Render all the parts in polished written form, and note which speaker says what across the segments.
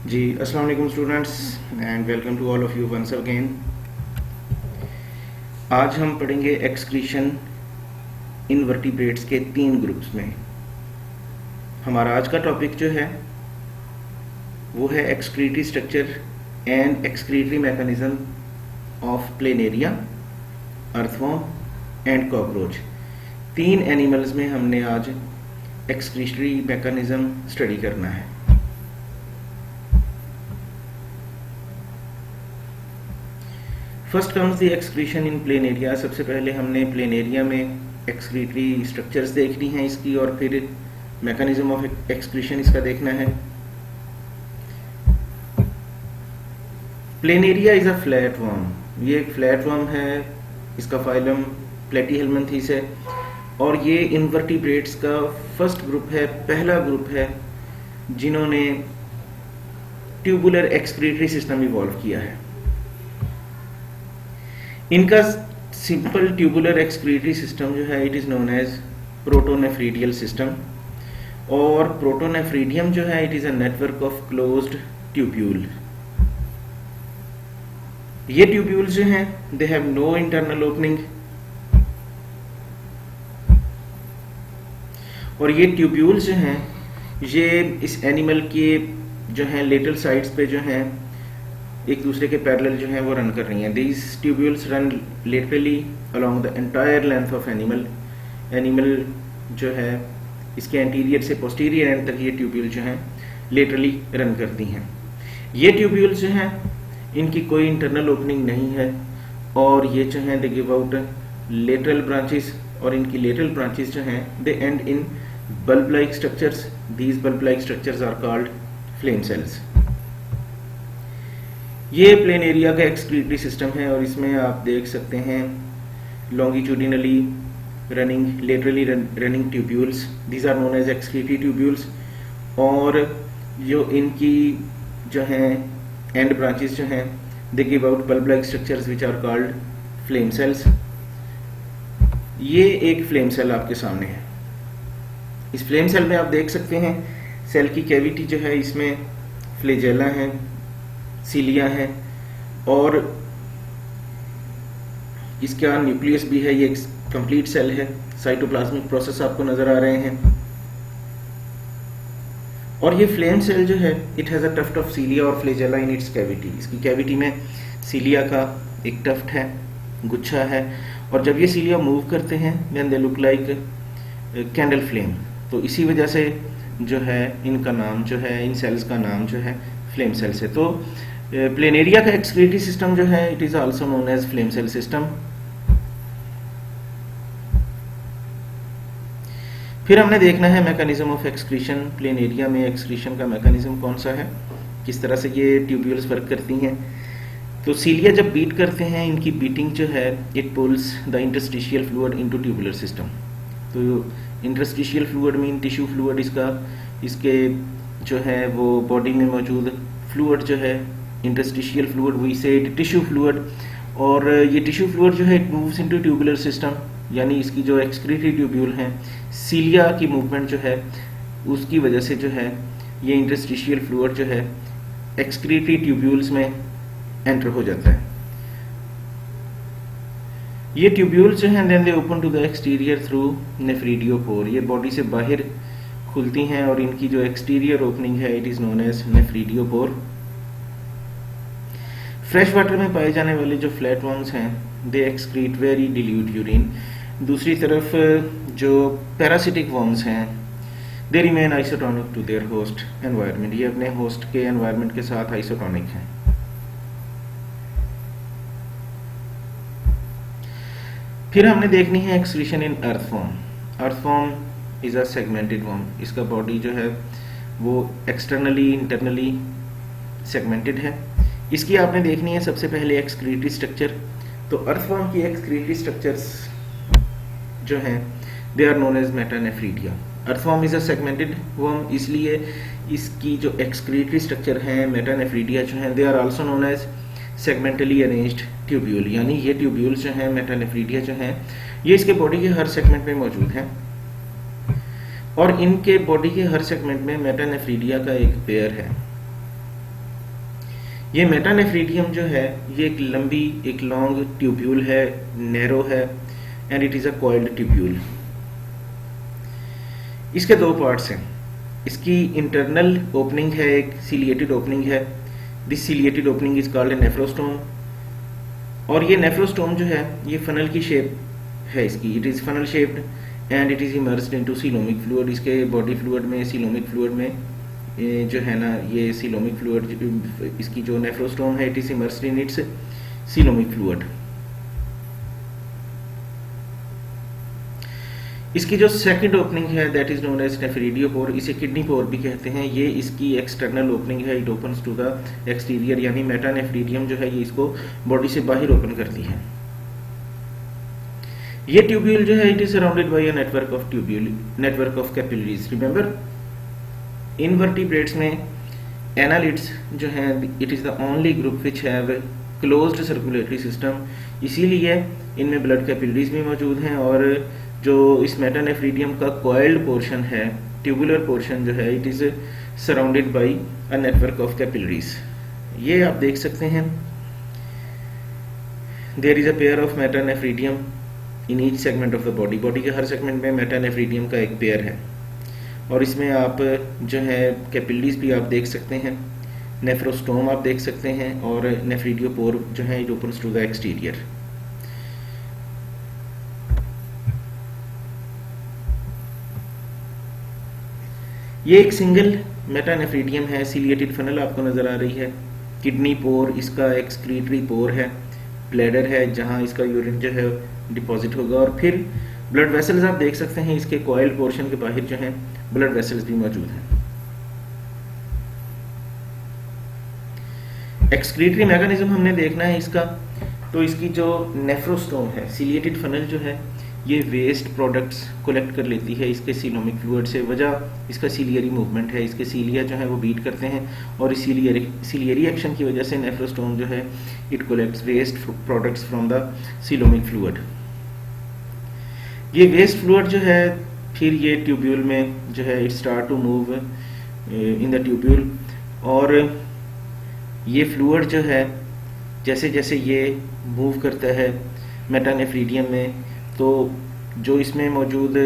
Speaker 1: जी अस्सलाम वालेकुम students and welcome to all of you once again. आज हम पढ़ेंगे एक्सक्रीशन इनवर्टिब्रेट्स के 3 ग्रुप्स में। हमारा आज का टॉपिक जो है वो है excretory structure and excretory mechanism of planaria, earthworm and cockroach. 3 animals में हमने आज एक्सक्रीटरी मैकेनिज्म स्टडी करना है। First comes the excretion in planaria. सबसे पहले हमने प्लेनेरिया में एक्सक्रीटरी स्ट्रक्चर्स देखनी है इसकी, और फिर मैकेनिज्म ऑफ एक्सक्रीशन इसका देखना है। Planaria is a flat worm. ये एक फ्लैट वर्म है, इसका फाइलम प्लेटीहेल्मिन्थीस है, और ये इनवर्टिब्रेट्स का फर्स्ट ग्रुप है, पहला ग्रुप है जिन्होंने ट्यूबुलर एक्सक्रीटरी सिस्टम इवॉल्व किया है। इनका सिंपल ट्यूबुलर एक्सक्रीटरी सिस्टम जो है it is known as protonephridial system, और प्रोटोनेफ्रीडियम जो है it is a network of closed tubule. ये ट्यूब्यूल्स जो हैं they have no internal opening, और ये ट्यूब्यूल्स जो हैं ये इस एनिमल के जो हैं लेटरल साइड्स पे जो हैं एक दूसरे के पैरेलल जो है वो रन कर रही हैं। These tubules run laterally along the entire length of animal जो है इसके एंटीरियर से पोस्टीरियर एंड तक ये ट्यूब्यूल जो हैं लेटरली रन करती हैं। ये ट्यूब्यूल्स जो हैं इनकी कोई इंटरनल ओपनिंग नहीं है, और ये जो हैं they give out lateral branches, और इनकी लेटरल ब्रांचेस जो हैं they end in bulb like structures. These bulb like structures are called flame cells. ये प्लेनेरिया का एक्सक्रीटरी सिस्टम है, और इसमें आप देख सकते हैं longitudinally running, laterally running tubules, these are known as excretory tubules, और जो इनकी जो हैं एंड ब्रांचेस जो हैं they give out bulb like structures which are called flame cells. ये एक फ्लेम सेल आपके सामने है। इस फ्लेम सेल में आप देख सकते हैं सेल की कैविटी जो है इसमें फ्लैजेला है, सीलिया है, और इसका न्यूक्लियस भी है। ये एक कंप्लीट सेल है। साइटोप्लाज्मिक प्रोसेस आपको नजर आ रहे हैं, और ये फ्लेम सेल जो है it has a tuft of cilia और फ्लैजेला इन इट्स कैविटी। इसकी कैविटी में सीलिया का एक टफ्ट है, गुच्छा है, और जब ये सीलिया मूव करते हैं then they look like candle flame. तो इसी वजह से जो है इनका नाम जो है, इन सेल्स का नाम जो है फ्लेम सेल्स है। तो प्लेनेरिया का एक्सक्रीटरी सिस्टम जो है it is also known as flame cell system. फिर हमने देखना है मैकेनिज्म ऑफ एक्सक्रीशन। प्लेनेरिया में एक्सक्रीशन का मैकेनिज्म कौन सा है, किस तरह से ये ट्यूब्यूल्स वर्क करती हैं। तो सीलिया जब बीट करते हैं, इनकी बीटिंग जो है it pulls the interstitial fluid into tubular system. तो interstitial fluid mean tissue fluid, इसके जो है वो बॉडी में मौजूद फ्लूइड जो है इंटरस्टिशियल फ्लूइड, वी से टिश्यू फ्लूइड, और ये टिश्यू फ्लूइड जो है it moves into tubular system. यानी इसकी जो एक्सक्रीटरी ट्यूब्यूल हैं, सीलिया की मूवमेंट जो है उसकी वजह से जो है ये इंटरस्टिशियल फ्लूइड जो है एक्सक्रीटरी ट्यूब्यूल्स में एंटर हो जाता है। ये ट्यूब्यूल्स जो हैं then they open to the exterior through nephridiopore. ये बॉडी से बाहर खुलती हैं, और इनकी जो एक्सटीरियर ओपनिंग है it is known as nephridiopore. Fresh water में पाए जाने वाले जो फ्लैट वर्म्स हैं they excrete very dilute urine. दूसरी तरफ जो पैरासिटिक वर्म्स हैं they remain isotonic to their host environment. ये अपने होस्ट के एनवायरनमेंट के साथ आइसोटोनिक हैं। फिर हमने देखनी है excretion in earthworm. Earthworm is a segmented worm. इसका बॉडी जो है वो एक्सटर्नली इंटरनली सेगमेंटेड है। इसकी आपने देखनी है सबसे पहले एक्सक्रीटरी स्ट्रक्चर। तो अर्थवर्म की एक्सक्रीटरी स्ट्रक्चर्स जो हैं they are known as metanephridia. Earthworm is a segmented worm, इसलिए इसकी जो एक्सक्रीटरी स्ट्रक्चर है मेटानेफ्रीडिया जो है they are also known as segmentally arranged tubule. यानी ये ट्यूब्यूल्स जो हैं मेटानेफ्रीडिया जो हैं ये इसके बॉडी के हर सेगमेंट में मौजूद हैं, और इनके बॉडी के हर सेगमेंट में मेटानेफ्रीडिया का एक पेयर है। ये मेटानेफ्रीडियम जो है ये एक लंबी एक लॉन्ग ट्यूब्यूल है, नैरो है and it is a coiled tubule. इसके दो पार्ट्स हैं। इसकी इंटरनल ओपनिंग है, एक सिलिएटेड ओपनिंग है। This ciliated opening is called a nephrostome. और ये नेफ्रोस्टोम जो है ये फनल की शेप है इसकी, it is funnel shaped and it is immersed into coelomic fluid. इसके बॉडी फ्लूइड में, सीलोमिक फ्लूइड में जो है ना, ये सीलोमिक फ्लूइड, इसकी जो नेफ्रोस्टोम है it is immersed in its coelomic fluid. इसकी जो सेकंड ओपनिंग है that is known as nephridiopore, इसे किडनी पोर भी कहते हैं। ये इसकी एक्सटर्नल ओपनिंग है, it opens to the exterior, यानी मेटानेफ्रीडियम जो है ये इसको बॉडी से बाहर ओपन करती है। ये ट्यूब्यूल जो है it is surrounded by a network of tubule, network of capillaries. Remember invertebrates में एनालिड्स जो हैं it is the only group which have closed circulatory system, इसीलिए इनमें ब्लड कैपिलरीज भी मौजूद हैं। और जो इस मेटानेफ्रीडियम का कॉइल्ड पोर्शन है, ट्यूबुलर पोर्शन जो है it is surrounded by a network of capillaries. ये आप देख सकते हैं, there is a pair of metanephridium in each segment of the body. Body के हर सेगमेंट में मेटानेफ्रीडियम का एक पेयर है और इसमें आप जो है कैपिलरीज भी आप देख सकते हैं, नेफ्रोस्टोम आप देख सकते हैं और नेफ्रीडियोपोर जो है it opens to the exterior. ये एक सिंगल मेटानेफ्रीडियम है, सिलिएटेड फनल आपको नजर आ रही है। किडनी पोर इसका एक्सक्रीटरी पोर है, ब्लैडर है जहां इसका यूरिन जो है डिपॉजिट होगा। और फिर ब्लड वेसल्स आप देख सकते हैं, इसके कॉइल्ड पोर्शन के बाहर जो है ब्लड वेसल्स भी मौजूद हैं। एक्सक्रीटरी मैकेनिज्म हमने देखना है इसका, तो इसकी जो नेफ्रोस्टोम है, सिलिएटेड फनल जो है ये वेस्ट प्रोडक्ट्स कलेक्ट कर लेती है इसके सीलोमिक फ्लूइड से। वजह इसका सीलियरी मूवमेंट है, इसके सीलिया जो है वो बीट करते हैं और इस सीलियरी एक्शन की वजह से नेफ्रोस्टोम जो है it collects waste products from the coelomic fluid. ये वेस्ट फ्लूइड जो है फिर ये ट्यूब्यूल में जो है it start to move in the tubule. और ये फ्लूइड जो है जैसे जैसे ये मूव करता है मेटानेफ्रीडियम में, तो जो इसमें मौजूद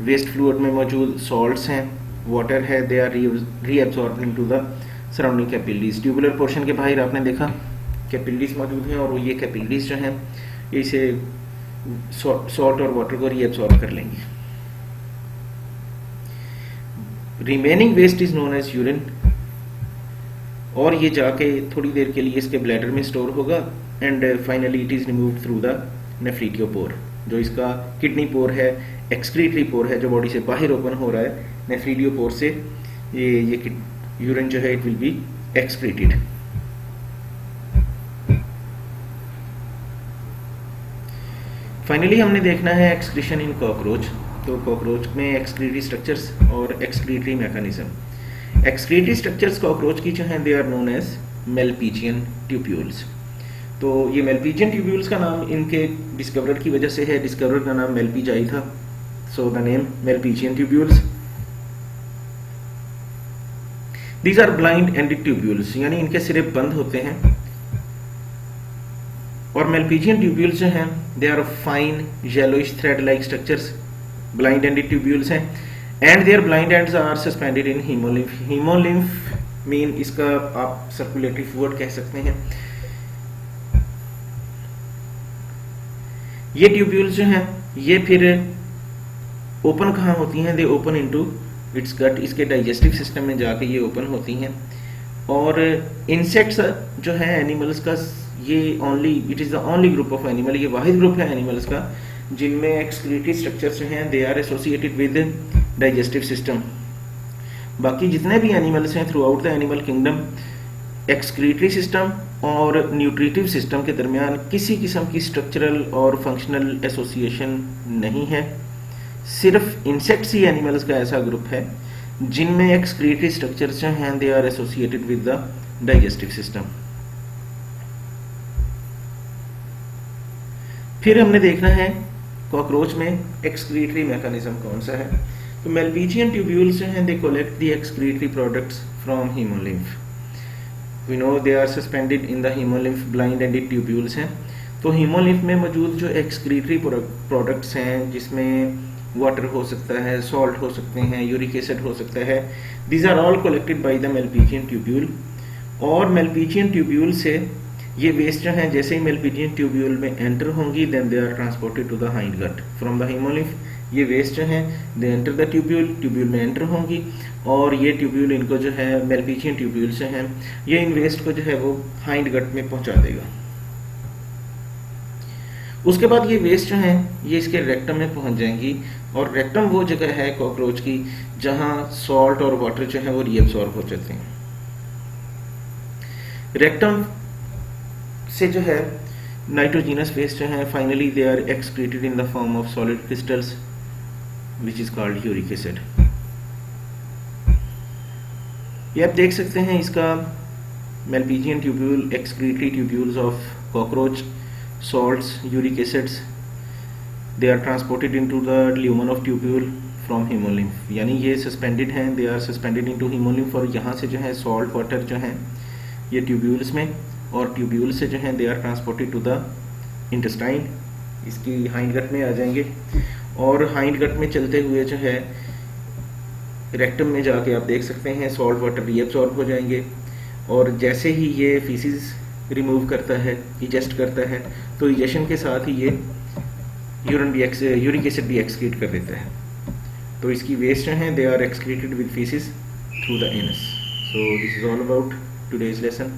Speaker 1: वेस्ट फ्लूइड में मौजूद सॉल्ट्स हैं, वाटर है, they are reabsorbing to the surrounding capillaries. Tubular portion के बाहर आपने देखा कैपिलरीज मौजूद हैं और ये कैपिलरीज जो हैं इसे सॉल्ट और वाटर को रीअब्सॉर्ब कर लेंगे। Remaining waste is known as urine और ये जाके थोड़ी देर के लिए इसके ब्लैडर में स्टोर होगा and finally it is removed through the nephridiopore. जो इसका किडनी पोर है, एक्सक्रीटरी पोर है जो बॉडी से बाहर ओपन हो रहा है, नेफ्रीडियोपोर से ये यूरिन जो है it will be excreted. Finally हमने देखना है एक्सक्रीशन इन कॉकरोच। तो कॉकरोच में एक्सक्रीटरी स्ट्रक्चर्स और excretory mechanism. Excretory structures cockroach की जो हैं they are known as Malpighian tubules. तो ये मेलपीजियन ट्यूब्यूल्स का नाम इनके डिस्कवरर की वजह से है, डिस्कवरर का नाम मेलपीजाई था, so the name Malpighian tubules. These are blind ended tubules, यानी इनके सिरे बंद होते हैं। और मेलपीजियन ट्यूब्यूल्स जो हैं they are fine yellowish thread like structures, blind ended tubules हैं and there blind ends are suspended in haemolymph. Haemolymph mean इसका आप सर्कुलेटरी फ्लूइड कह सकते हैं। ये ट्यूब्यूल्स जो हैं ये फिर ओपन कहाँ होती हैं, दे ओपन इनटू इट्स गट, इसके डाइजेस्टिव सिस्टम में जाके ये ओपन होती हैं। और इंसेक्ट्स जो है एनिमल्स का, ये only it is the only group of animal, ये वाहिद ग्रुप है एनिमल्स का जिनमें एक्सक्रीटरी स्ट्रक्चर्स जो हैं they are associated with digestive system. बाकी जितने भी एनिमल्स हैं throughout the animal kingdom excretory system और न्यूट्रिटिव सिस्टम के दरमियान किसी किस्म की स्ट्रक्चरल और फंक्शनल एसोसिएशन नहीं है। सिर्फ इंसेक्ट्स ही एनिमल्स का ऐसा ग्रुप है जिनमें एक्सक्रीटरी स्ट्रक्चर्स जो हैं they are associated with the digestive system. फिर हमने देखना है कॉकरोच में एक्सक्रीटरी मैकेनिज्म कौन सा है। तो मेलपीजियन ट्यूब्यूल्स जो हैं they collect the excretory products from haemolymph. We know they are suspended in the haemolymph blind ended tubules हैं। तो हीमोलिम्फ में मौजूद जो एक्सक्रीटरी प्रोडक्ट्स हैं, जिसमें वाटर हो सकता है, सॉल्ट हो सकते हैं, यूरिक एसिड हो सकता है, these are all collected by the Malpighian tubule. और मेलपिजियन ट्यूब्यूल से ये वेस्ट जो हैं जैसे ही मेलपिजियन ट्यूब्यूल में एंटर होंगी, then they are transported to the hind gut from the haemolymph. ये वेस्ट जो हैं they enter the tubule, tubule में एंटर होंगी और ये ट्यूब्यूल इनको जो है मेलपिजियन ट्यूब्यूल से हैं, ये इन वेस्ट को जो है वो हाइंड गट में पहुंचा देगा। उसके बाद ये वेस्ट जो हैं ये इसके रेक्टम में पहुंच जाएंगी और रेक्टम वो जगह है कॉकरोच की जहां सॉल्ट और वाटर जो है वो रीअब्सॉर्ब हो जाते हैं। रेक्टम से जो है नाइट्रोजीनस वेस्ट जो है finally they are excreted in the form of solid crystals which is called uric acid. ये आप देख सकते हैं इसका Malpighian tubule, excretory tubules of cockroach, salts, uric acids, they are transported into the lumen of tubule from hemolymph। यानी ये suspended हैं, they are suspended into hemolymph और यहाँ से जो है सॉल्ट वाटर जो है ये ट्यूब्यूल्स में और ट्यूब्यूल से जो है they are transported to the intestine, इसकी हाइंड गट में आ जाएंगे और हाइंड गट में चलते हुए जो है रेक्टम में जाके आप देख सकते हैं सॉल्ट वाटर रीअब्सॉर्ब हो जाएंगे और जैसे ही ये फीसिस रिमूव करता है, इजेस्ट करता है, तो इजेशन के साथ ही ये यूरिक एसिड भी एक्सक्रीट कर देता है। तो इसकी वेस्ट जो हैं they are excreted with faeces through the anus. So this is all about today's lesson.